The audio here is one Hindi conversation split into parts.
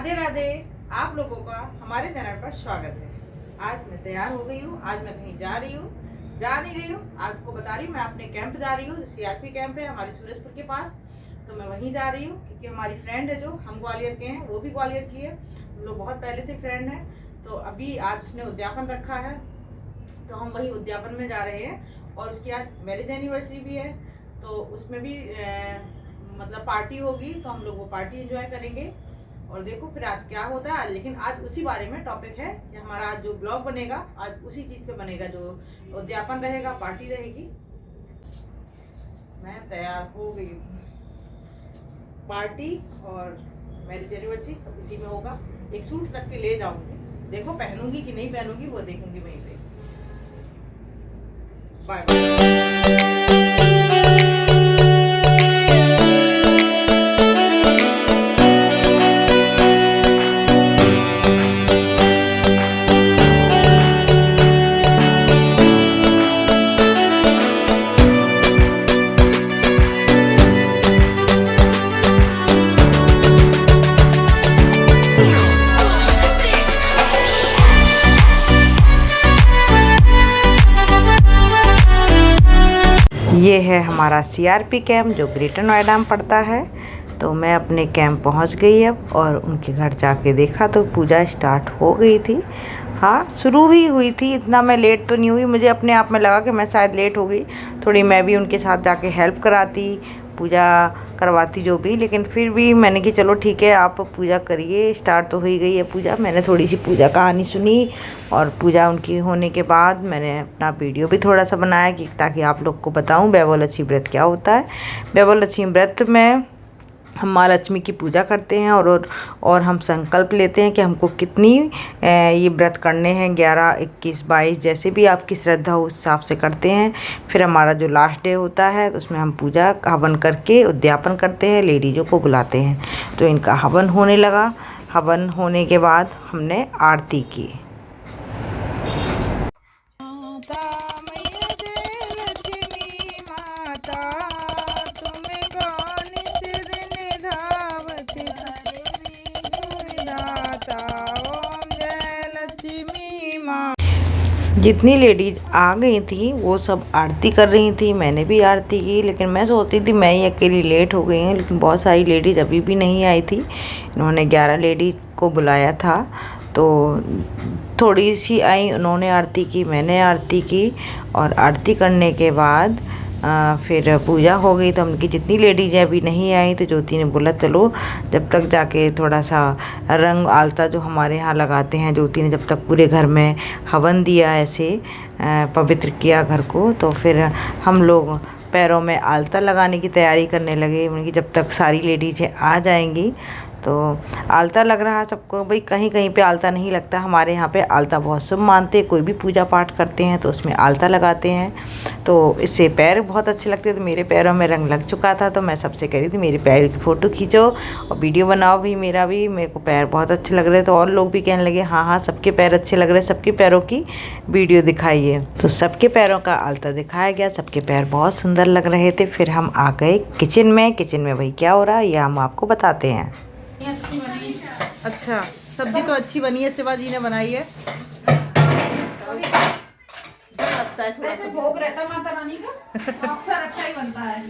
राधे राधे। आप लोगों का हमारे चैनल पर स्वागत है। आज मैं तैयार हो गई हूँ। आज मैं कहीं जा नहीं रही हूँ। आपको बता रही हूँ, मैं अपने कैंप जा रही हूँ। सीआरपी कैंप है हमारे सूरजपुर के पास, तो मैं वहीं जा रही हूँ क्योंकि हमारी फ्रेंड है जो हम ग्वालियर के हैं, वो भी ग्वालियर की है। हम लोग बहुत पहले से फ्रेंड हैं। तो अभी आज उसने उद्यापन रखा है, तो हम वही उद्यापन में जा रहे हैं। और उसकी आज मैरिज एनिवर्सरी भी है, तो उसमें भी मतलब पार्टी होगी, तो हम लोग वो पार्टी एंजॉय करेंगे। और देखो फिर आज क्या होता है। लेकिन आज उसी बारे में टॉपिक है कि हमारा आज जो ब्लॉग बनेगा आज उसी चीज़ पे बनेगा, जो उद्यापन रहेगा, पार्टी रहेगी। मैं तैयार हो गई हूँ। पार्टी और मैरिज एनिवर्सरी सब इसी में होगा। एक सूट रख के ले जाऊंगी, देखो पहनूंगी कि नहीं पहनूंगी वो देखूंगी वहीं पे। Bye bye. ये है हमारा सीआरपी कैंप जो ग्रेटर नोएडा में पड़ता है। तो मैं अपने कैंप पहुंच गई अब, और उनके घर जाके देखा तो पूजा स्टार्ट हो गई थी। हाँ, शुरू ही हुई थी, इतना मैं लेट तो नहीं हुई। मुझे अपने आप में लगा कि मैं शायद लेट हो गई थोड़ी, मैं भी उनके साथ जाके हेल्प कराती, पूजा करवाती जो भी। लेकिन फिर भी मैंने कि चलो ठीक है, आप पूजा करिए, स्टार्ट तो हो ही गई है पूजा। मैंने थोड़ी सी पूजा कहानी सुनी, और पूजा उनकी होने के बाद मैंने अपना वीडियो भी थोड़ा सा बनाया कि ताकि आप लोग को बताऊं वैभवलक्ष्मी व्रत क्या होता है। वैभवलक्ष्मी व्रत में हम माँ लक्ष्मी की पूजा करते हैं, और हम संकल्प लेते हैं कि हमको कितनी ये व्रत करने हैं, 11, 21, 22 जैसे भी आपकी श्रद्धा हो उस हिसाब से करते हैं। फिर हमारा जो लास्ट डे होता है तो उसमें हम पूजा हवन करके उद्यापन करते हैं, लेडीज़ों को बुलाते हैं। तो इनका हवन होने लगा। हवन होने के बाद हमने आरती की। जितनी लेडीज आ गई थी वो सब आरती कर रही थी, मैंने भी आरती की। लेकिन मैं सोचती थी मैं ही अकेली लेट हो गई हूँ, लेकिन बहुत सारी लेडीज़ अभी भी नहीं आई थी। इन्होंने 11 लेडीज को बुलाया था, तो थोड़ी सी आई, उन्होंने आरती की, मैंने आरती की। और आरती करने के बाद फिर पूजा हो गई। तो उनकी जितनी लेडीज़ अभी नहीं आई, तो ज्योति ने बोला चलो जब तक जाके थोड़ा सा रंग आलता जो हमारे यहाँ लगाते हैं, ज्योति ने जब तक पूरे घर में हवन दिया, ऐसे पवित्र किया घर को, तो फिर हम लोग पैरों में आलता लगाने की तैयारी करने लगे। उनकी जब तक सारी लेडीज़ आ जाएंगी तो आलता लग रहा है सबको। भाई कहीं कहीं पे आलता नहीं लगता, हमारे यहाँ पे आलता बहुत शुभ मानते हैं। कोई भी पूजा पाठ करते हैं तो उसमें आलता लगाते हैं, तो इससे पैर बहुत अच्छे लगते हैं। तो मेरे पैरों में रंग लग चुका था, तो मैं सबसे कह रही थी मेरे पैर की फ़ोटो खींचो और वीडियो बनाओ भी मेरा भी। मेरे को पैर बहुत अच्छे लग रहे थे, और लोग भी कहने लगे हाँ हाँ सबके पैर अच्छे लग रहे हैं, सबके पैरों की वीडियो दिखाइए। तो सबके पैरों का आलता दिखाया गया, सबके पैर बहुत सुंदर लग रहे थे। फिर हम आ गए किचन में। किचन में भाई क्या हो रहा है ये हम आपको बताते हैं। अच्छा, सब्जी तो अच्छी बनी है, शिवाजी ने बनाई है। लगता है वैसे भोग रहता है माता रानी का, अक्सर अच्छा ही बनता है।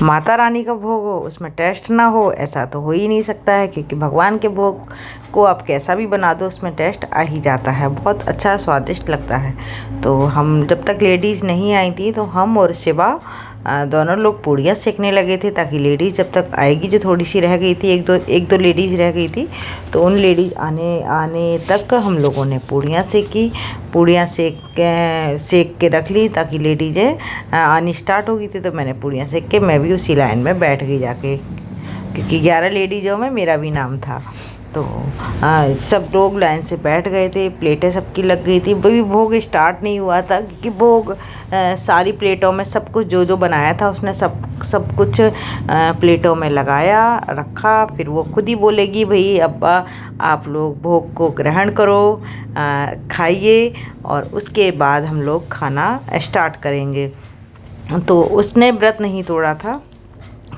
माता रानी का भोग हो उसमें टेस्ट ना हो, ऐसा तो हो ही नहीं सकता है, क्योंकि भगवान के भोग को आप कैसा भी बना दो उसमें टेस्ट आ ही जाता है, बहुत अच्छा स्वादिष्ट लगता है। तो हम जब तक लेडीज़ नहीं आई थी तो हम और शिवा दोनों लोग पूड़ियाँ सेकने लगे थे, ताकि लेडीज़ जब तक आएगी, जो थोड़ी सी रह गई थी, एक दो लेडीज़ रह गई थी, तो उन लेडीज़ आने तक हम लोगों ने पूड़ियाँ सेकी। पूड़ियाँ सेक के रख ली, ताकि लेडीज़ें आनी स्टार्ट हो गई थी। तो मैंने पूड़ियाँ सेक के मैं भी उसी लाइन में बैठ गई जाके, क्योंकि 11 लेडीज़ों में मेरा भी नाम था। तो सब लोग लाइन से बैठ गए थे, प्लेटें सबकी लग गई थी। अभी भोग स्टार्ट नहीं हुआ था, क्योंकि भोग सारी प्लेटों में सब कुछ जो बनाया था उसने सब कुछ प्लेटों में लगाया रखा। फिर वो खुद ही बोलेगी भाई अब्बा आप लोग भोग को ग्रहण करो, खाइए, और उसके बाद हम लोग खाना स्टार्ट करेंगे। तो उसने व्रत नहीं तोड़ा था,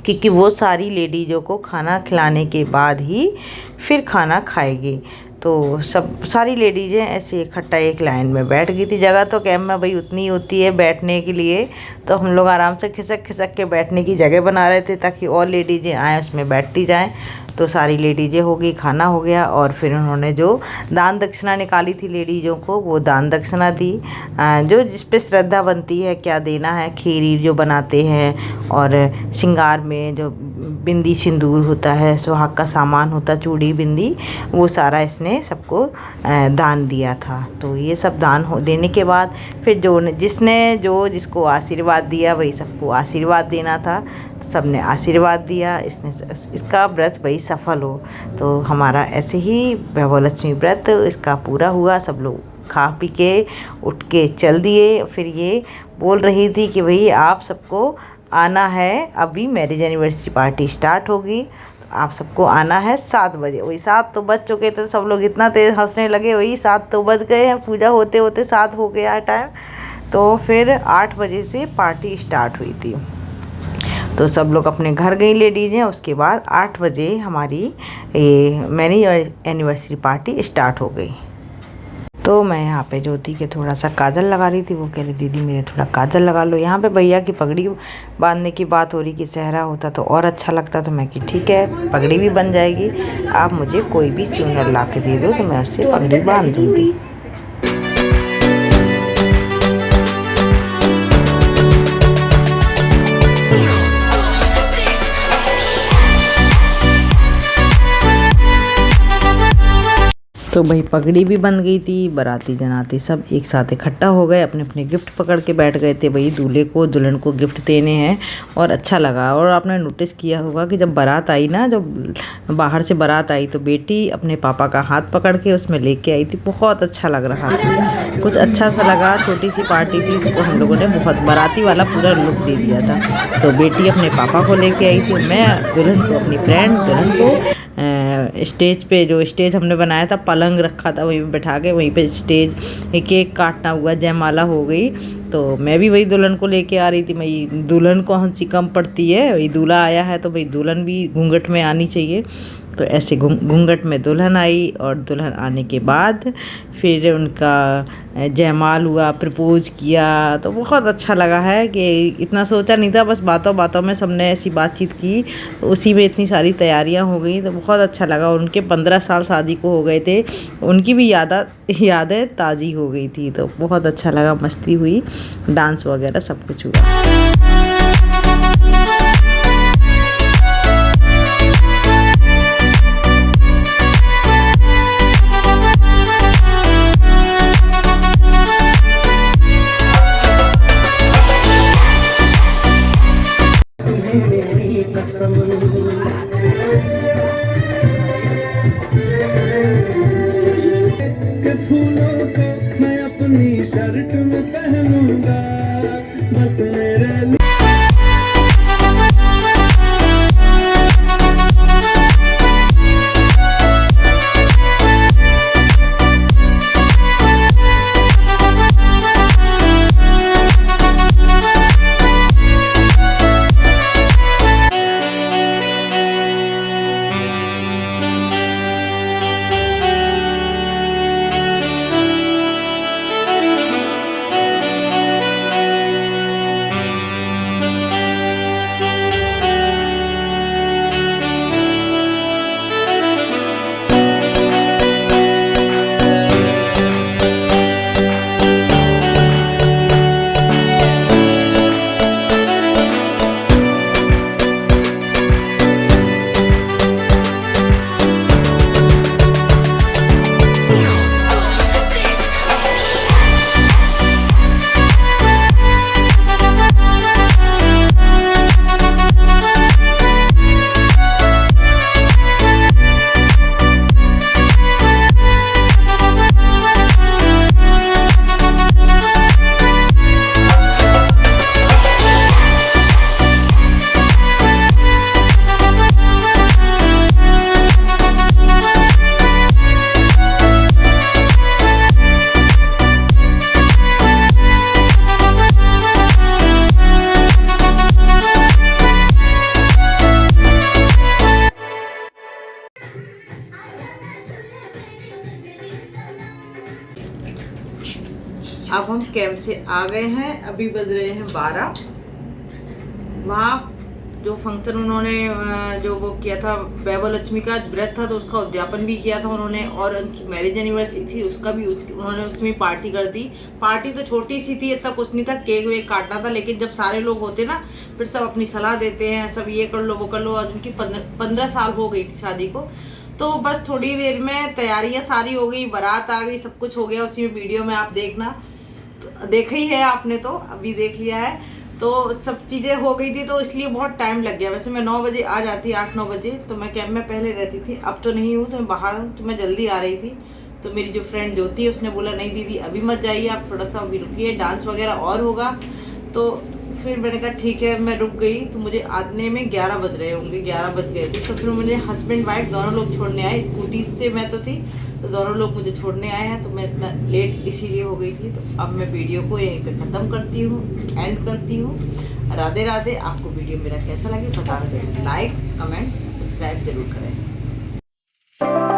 क्योंकि वो सारी लेडीज़ों को खाना खिलाने के बाद ही फिर खाना खाएगी। तो सब सारी लेडीज़ें ऐसे इकट्ठा एक लाइन में बैठ गई थी। जगह तो कैंप में भाई उतनी होती है बैठने के लिए, तो हम लोग आराम से खिसक खिसक के बैठने की जगह बना रहे थे ताकि और लेडीज़ें आएँ उसमें बैठती जाएं। तो सारी लेडीज़ें हो गई, खाना हो गया, और फिर उन्होंने जो दान दक्षिणा निकाली थी लेडीज़ों को वो दान दक्षिणा दी। जो जिस पे श्रद्धा बनती है क्या देना है, खीर जो बनाते हैं, और श्रृंगार में जो बिंदी सिंदूर होता है, सुहाग का सामान होता, चूड़ी बिंदी, वो सारा इसने सबको दान दिया था। तो ये सब दान देने के बाद फिर जिसने जिसको आशीर्वाद दिया वही सबको आशीर्वाद देना था। तो सब ने आशीर्वाद दिया, इसका व्रत भाई सफल हो। तो हमारा ऐसे ही वैभव व्रत इसका पूरा हुआ। सब लोग खा पी के उठ के चल दिए। फिर ये बोल रही थी कि भाई आप सबको आना है, अभी मैरिज एनिवर्सरी पार्टी स्टार्ट होगी, तो आप सबको आना है 7 बजे। वही 7 तो बज चुके थे, सब लोग इतना तेज़ हंसने लगे, वही 7 तो बज गए हैं, पूजा होते होते 7 हो गया टाइम। तो फिर 8 बजे से पार्टी स्टार्ट हुई थी। तो सब लोग अपने घर गई लेडीज़ें। उसके बाद 8 बजे हमारी ये मैरिज एनिवर्सरी पार्टी स्टार्ट हो गई। तो मैं यहाँ पे ज्योति के थोड़ा सा काजल लगा रही थी। वो कह रही दीदी मेरे थोड़ा काजल लगा लो। यहाँ पे भैया की पगड़ी बांधने की बात हो रही कि सेहरा होता तो और अच्छा लगता। तो मैं कि ठीक है पगड़ी भी बन जाएगी, आप मुझे कोई भी चूनर ला के दे दो तो मैं उससे पगड़ी बांध दूँगी। तो भाई पगड़ी भी बन गई थी। बाराती जनाती सब एक साथ इकट्ठा हो गए, अपने अपने गिफ्ट पकड़ के बैठ गए थे। भाई दूल्हे को दुल्हन को गिफ्ट देने हैं, और अच्छा लगा। और आपने नोटिस किया होगा कि जब बारात आई ना, जब बाहर से बारात आई तो बेटी अपने पापा का हाथ पकड़ के उसमें लेके आई थी। बहुत अच्छा लग रहा था, कुछ अच्छा सा लगा। छोटी सी पार्टी थी, उसको हम लोगों ने बहुत बाराती वाला पूरा लुक दे दिया था। तो बेटी अपने पापा को लेके आई थी, मैं दुल्हन को अपनी फ्रेंड, दुल्हन को स्टेज पे जो स्टेज हमने बनाया था, पलंग रखा था वहीं पे बैठा के, वहीं पे स्टेज केक काटना हुआ, जयमाला हो गई। तो मैं भी वही दुल्हन को लेके आ रही थी। मैं दुल्हन को हंसी कम पड़ती है, वही दूल्हा आया है तो भाई दुल्हन भी घूंघट में आनी चाहिए। तो ऐसे घूंघट में दुल्हन आई, और दुल्हन आने के बाद फिर उनका जयमाल हुआ, प्रपोज किया। तो बहुत अच्छा लगा है कि इतना सोचा नहीं था, बस बातों बातों में सबने ऐसी बातचीत की, तो उसी में इतनी सारी तैयारियां हो गई। तो बहुत अच्छा लगा। उनके 15 साल शादी को हो गए थे, उनकी भी यादें ताज़ी हो गई थी। तो बहुत अच्छा लगा, मस्ती हुई, डांस वगैरह सब कुछ हुआ। फूलों को मैं अपनी शर्ट में पहनूंगा, बस मेरे लिए। अब हम कैंप से आ गए हैं, अभी बज रहे हैं 12। वहाँ जो फंक्शन उन्होंने जो वो किया था, वैभव लक्ष्मी का व्रत था तो उसका उद्यापन भी किया था उन्होंने, और उनकी मैरिज एनिवर्सरी थी उसका भी उन्होंने उसमें पार्टी कर दी। पार्टी तो छोटी सी थी, इतना कुछ नहीं था, केक वेक काटना था, लेकिन जब सारे लोग होते ना फिर सब अपनी सलाह देते हैं, सब ये कर लो वो कर लो। और उनकी 15 साल हो गई थी शादी को, तो बस थोड़ी देर में तैयारियाँ सारी हो गई, बारात आ गई, सब कुछ हो गया। उसी में वीडियो में आप देखना, तो देखा ही है आपने, तो अभी देख लिया है। तो सब चीज़ें हो गई थी तो इसलिए बहुत टाइम लग गया। वैसे मैं 9 बजे आ जाती, 8-9 बजे, तो मैं कैंप में पहले रहती थी, अब तो नहीं हूँ, तो मैं बाहर हूँ, तो मैं जल्दी आ रही थी। तो मेरी जो फ्रेंड ज्योति है उसने बोला नहीं दीदी अभी मत जाइए, आप थोड़ा सा अभी रुकिए, डांस वगैरह और होगा। तो फिर मैंने कहा ठीक है, मैं रुक गई। तो मुझे आने में 11 बज रहे होंगे, 11 बज गए थे। तो फिर मुझे हस्बैंड वाइफ दोनों लोग छोड़ने आए, स्कूटी से मैं तो थी, तो दोनों लोग मुझे छोड़ने आए हैं। तो मैं इतना लेट इसीलिए हो गई थी। तो अब मैं वीडियो को यहीं पे ख़त्म करती हूँ, एंड करती हूँ। राधे राधे। आपको वीडियो मेरा कैसा लगे बताना जरूर, लाइक कमेंट सब्सक्राइब जरूर करें।